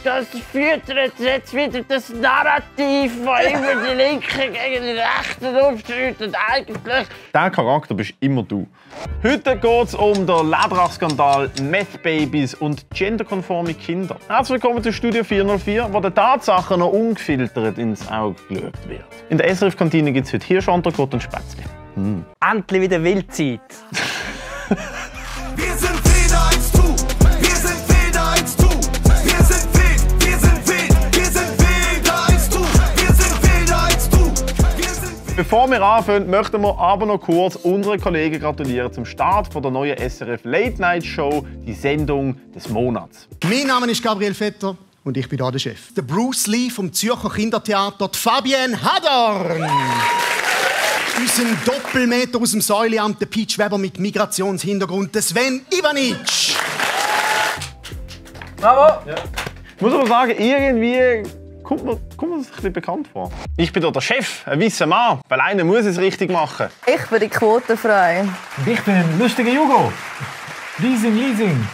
Das füttert jetzt wieder das Narrativ, das immer die Linken gegen die Rechten aufschreitet. Eigentlich. Dieser Charakter bist immer du. Heute geht es um den Lederach-Skandal, Meth-Babys und genderkonforme Kinder. Herzlich willkommen zu Studio 404, wo den Tatsachen noch ungefiltert ins Auge geschaut wird. In der SRF-Kantine gibt es heute Hirschanterkot und Spätzle. Endlich wieder Wildzeit. Wir sind wieder 1-2. Wir sind wieder 1-2. Wir sind wieder 1-2. Wir sind wieder 1-2. Bevor wir anfangen, möchten wir aber noch kurz unseren Kollegen gratulieren zum Start der neuen SRF Late Night Show, die Sendung des Monats. Mein Name ist Gabriel Vetter und ich bin hier der Chef. Der Bruce Lee vom Zürcher Kindertheater, die Fabienne Hadorn. Unser Doppelmeter aus dem Säuleamt, der Peach Weber mit Migrationshintergrund, der Sven Ivanic. Bravo! Ja. Ich muss aber sagen, irgendwie kommt mir das ein bisschen bekannt vor. Ich bin hier der Chef, ein weißer Mann, weil einer muss es richtig machen. Ich bin die quotenfrei. Ich bin ein lustiger Jugo. Leasing.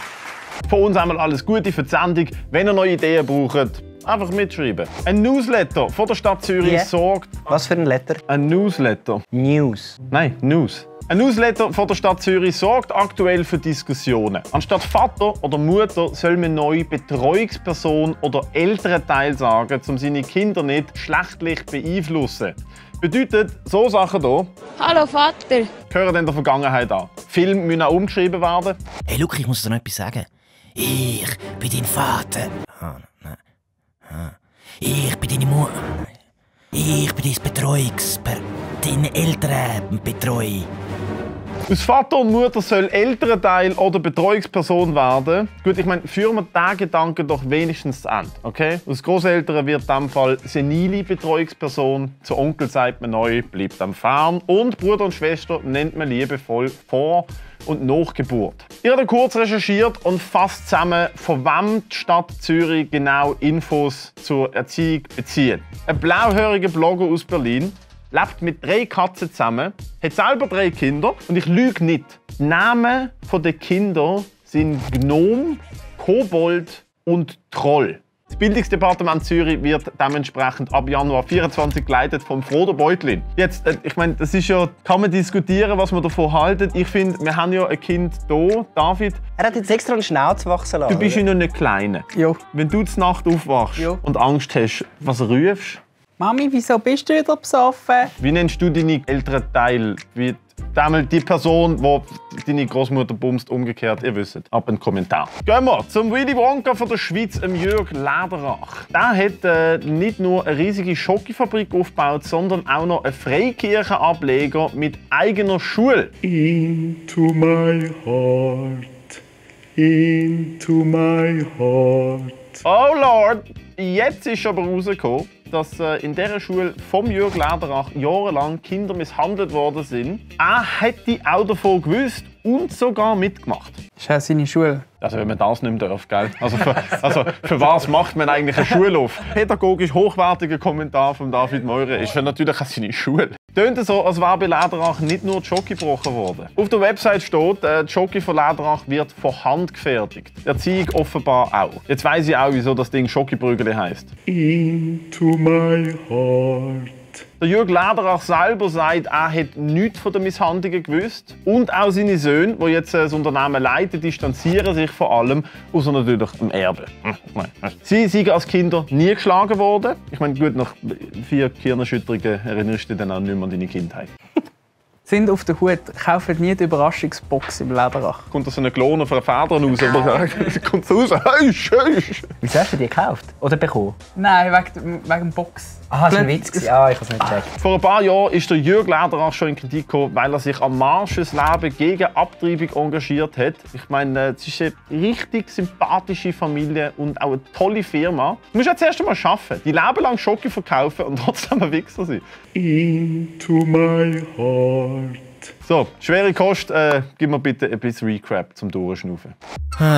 Von uns einmal alles Gute für die Sendung. Wenn ihr neue Ideen braucht, einfach mitschreiben. Ein Newsletter von der Stadt Zürich sorgt... Was für ein Letter? Ein Newsletter. News. Nein, News. Ein Newsletter von der Stadt Zürich sorgt aktuell für Diskussionen. Anstatt Vater oder Mutter soll man neu Betreuungsperson oder Elternteil sagen, um seine Kinder nicht schlechtlich beeinflussen. Bedeutet, so Sachen hier Hallo Vater. gehören in der Vergangenheit an. Filme müssen auch umgeschrieben werden. Hey, Luca, ich muss dir noch etwas sagen. Ich bin dein Vater. Ich bin deine Mutter. Ich bin deine Eltern betreue. Aus Vater und Mutter soll Elternteil oder Betreuungsperson werden. Gut, ich meine, führen wir diesen Gedanken doch wenigstens zu Ende, okay? Aus Großeltern wird in diesem Fall senile Betreuungsperson. Zu Onkel sagt man neu, bleibt am fern. Und Bruder und Schwester nennt man liebevoll Vor- und Nachgeburt. Ich habe kurz recherchiert und fasst zusammen, von wem die Stadt Zürich genau Infos zur Erziehung bezieht. Ein blauhäriger Blogger aus Berlin lebt mit 3 Katzen zusammen, hat selber 3 Kinder und ich lüge nicht. Die Namen der Kinder sind Gnom, Kobold und Troll. Das Bildungsdepartement Zürich wird dementsprechend ab Januar 2024 geleitet von Frodo Beutlin. Jetzt, ich meine, das ist ja, kann man diskutieren, was man davon haltet. Ich finde, wir haben ja ein Kind hier, David. Er hat jetzt extra einen Schnauz wachsen lassen. Du bist ja noch nicht kleiner. Ja. Wenn du zur Nacht aufwachst und Angst hast, was rufst? Mami, wieso bist du wieder besoffen? Wie nennst du deine älteren Teil? Wie die Person, die deine Großmutter bumst, umgekehrt, ihr wisst. Ab einen Kommentar. Gehen wir zum Willy Wonka von der Schweiz, Jürg Lederach. Der hat nicht nur eine riesige Schokofabrik aufgebaut, sondern auch noch einen Freikirchenableger mit eigener Schule. Into my heart, into my heart. Oh Lord! Jetzt ist aber rausgekommen, dass in dieser Schule vom Jürg Lederach jahrelang Kinder misshandelt worden sind. Er hätte auch davon gewusst und sogar mitgemacht. Das ist auch seine Schule. Also wenn man das nicht mehr darf, gell? Also für was macht man eigentlich eine Schule auf? Pädagogisch hochwertiger Kommentar von David Meurer ist natürlich auch seine Schule. Tönt so, als wäre bei Lederach nicht nur die Schoki gebrochen worden. Auf der Website steht, die Schoki von Lederach wird von Hand gefertigt. Die Erziehung offenbar auch. Jetzt weiss ich auch, wieso das Ding Schokibrügeli heisst. Into my heart. Der Jürg Lederach selber sagt, er hat nichts von den Misshandlungen gewusst. Und auch seine Söhne, die jetzt das Unternehmen leiten, distanzieren sich vor allem, außer natürlich dem Erbe. Sie sind als Kinder nie geschlagen worden. Ich meine, gut, nach 4 Gehirnerschütterungen erinnerst du dich dann auch nicht mehr an deine Kindheit. Sind auf der Hut, kaufen nie die Überraschungsbox im Lederach. Kommt da so ein Klon von Federn raus? Aber kommt so raus? Hey, schön! Wieso hast du die gekauft? Oder bekommen? Nein, wegen dem Box. Ah, das war ein Witz. Ja, ich habe es nicht gecheckt. Vor ein paar Jahren ist der Jürg Lederach schon in Kritik gekommen, weil er sich am Marsches Leben gegen Abtreibung engagiert hat. Ich meine, es ist eine richtig sympathische Familie und auch eine tolle Firma. Du musst ja zuerst einmal arbeiten, die Leben lang Schoki verkaufen und trotzdem ein Wichser sein. Into my heart. So, schwere Kost, gib mir bitte ein bisschen Recap zum Durchschnaufen.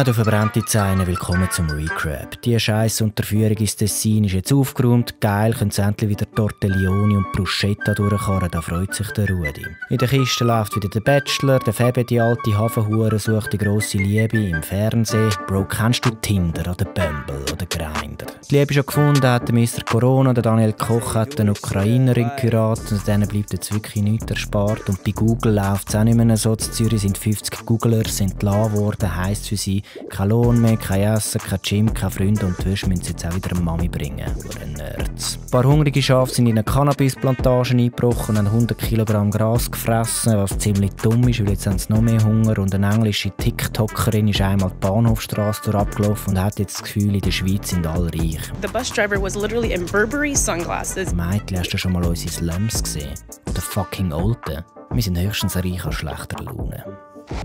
Du verbrannte Zeine, willkommen zum Recap. Die Scheissunterführung ins Tessin ist jetzt aufgeräumt. Geil, können sie endlich wieder Tortelloni und Bruschetta durchkarren, da freut sich der Rudi. In der Kiste läuft wieder der Bachelor, der Febe, die alte Hafenhure, sucht die grosse Liebe im Fernsehen. Bro, kennst du Tinder oder Bumble oder Grindr? Die Liebe schon gefunden hat der Mr. Corona, der Daniel Koch hat eine Ukrainerin geheiratet und denen bleibt jetzt wirklich nichts erspart. Und bei Google läuft es auch nicht mehr so. In Zürich sind 50 Googler entlassen worden, heisst für sie kein Lohn mehr, kein Essen, kein Gym, keine Freunde und die Wäsche müssen sie jetzt auch wieder eine Mami bringen. Oder Nerds. Ein paar hungrige Schafe sind in eine Cannabisplantage eingebrochen und haben 100 Kilogramm Gras gefressen, was ziemlich dumm ist, weil jetzt haben sie noch mehr Hunger. Und eine englische TikTokerin ist einmal die Bahnhofstrasse abgelaufen und hat jetzt das Gefühl, in der Schweiz sind alle reich. The bus driver was literally in Burberry sunglasses. Mädchen, hast du schon mal unsere Slums gesehen? Oder fucking Olten? Wir sind höchstens reich an schlechter Laune.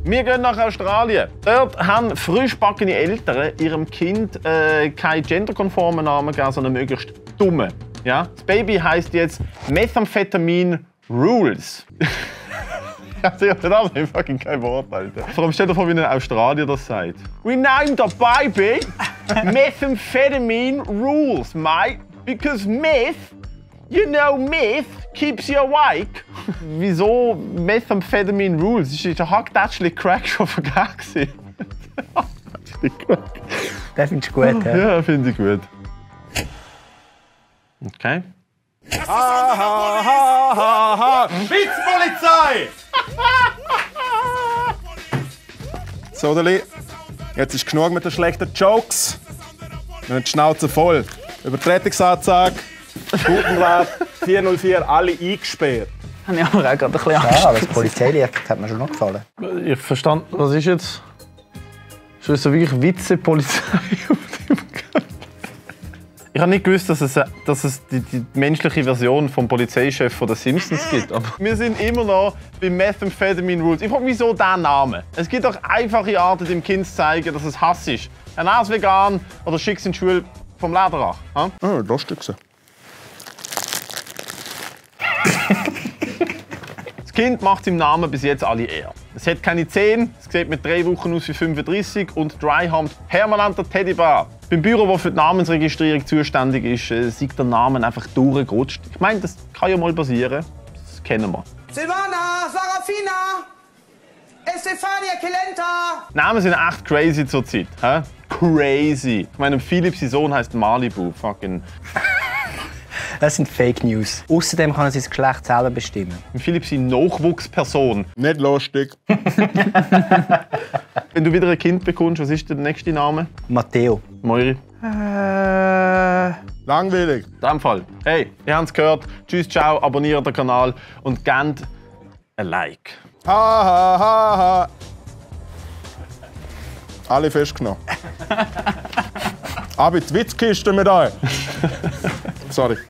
Wir gehen nach Australien. Dort haben frischbackene Eltern ihrem Kind keinen genderkonformen Namen gegeben, sondern möglichst dummen. Ja? Das Baby heisst jetzt Methamphetamine Rules. Das ist fucking kein Wort, Alter. Vor allem stell dir vor, wie ein Australier das sagt. We named the baby Methamphetamine Rules, mate. Because meth, you know meth keeps you awake. Wieso Methamphetamine Rules? Das ist actually Crack schon vergessen. Den findest du gut, ja? Ja, finde ich gut. Okay. Ha, ha, ha, ha, ha. Witzpolizei! So, Deli, jetzt ist genug mit den schlechten Jokes. Wir haben die Schnauze voll. Übertretungsanzeige, Gutenwert 404, alle eingesperrt. Habe ich aber auch gerade ein bisschen Ja, Angst. aber das Polizeilicht hat mir schon noch gefallen. Ich verstand, was ist jetzt? Ist das so wirklich Witze-Polizei? Ich habe nicht gewusst, dass es die menschliche Version vom Polizeichef von den Simpsons gibt. Aber wir sind immer noch bei Methamphetamine Rules. Ich frage mich, wieso dieser Name? Es gibt doch einfache Arten, dem Kind zu zeigen, dass es Hass ist. Ernähr's vegan oder schick's in die Schule vom Lederach. Ja? Oh, lustig. Das Kind macht seinem Namen bis jetzt alle Ehre. Es hat keine Zähne, es sieht mit 3 Wochen aus wie 35 und Dry Hump permanenter Teddybär. Beim Büro, das für die Namensregistrierung zuständig ist, sieht der Name einfach durchgerutscht. Ich meine, das kann ja mal passieren. Das kennen wir. Silvana, Sarafina, Estefania Kelenta. Namen sind echt crazy zurzeit. Crazy. Ich meine, Philipp, sein Sohn heißt Malibu. Fucking. Das sind Fake News. Außerdem kann er sein Geschlecht selber bestimmen. Philipp, seine Nachwuchsperson. Nicht lustig. Wenn du wieder ein Kind bekommst, was ist der nächste Name? Matteo. Moiri? Langweilig. In dem Fall. Hey, ihr habt es gehört. Tschüss, ciao, abonniert den Kanal und gebt ein Like. Ha, ha, ha, ha. Alle festgenommen. Ab in die Witzkiste mit euch. Sorry.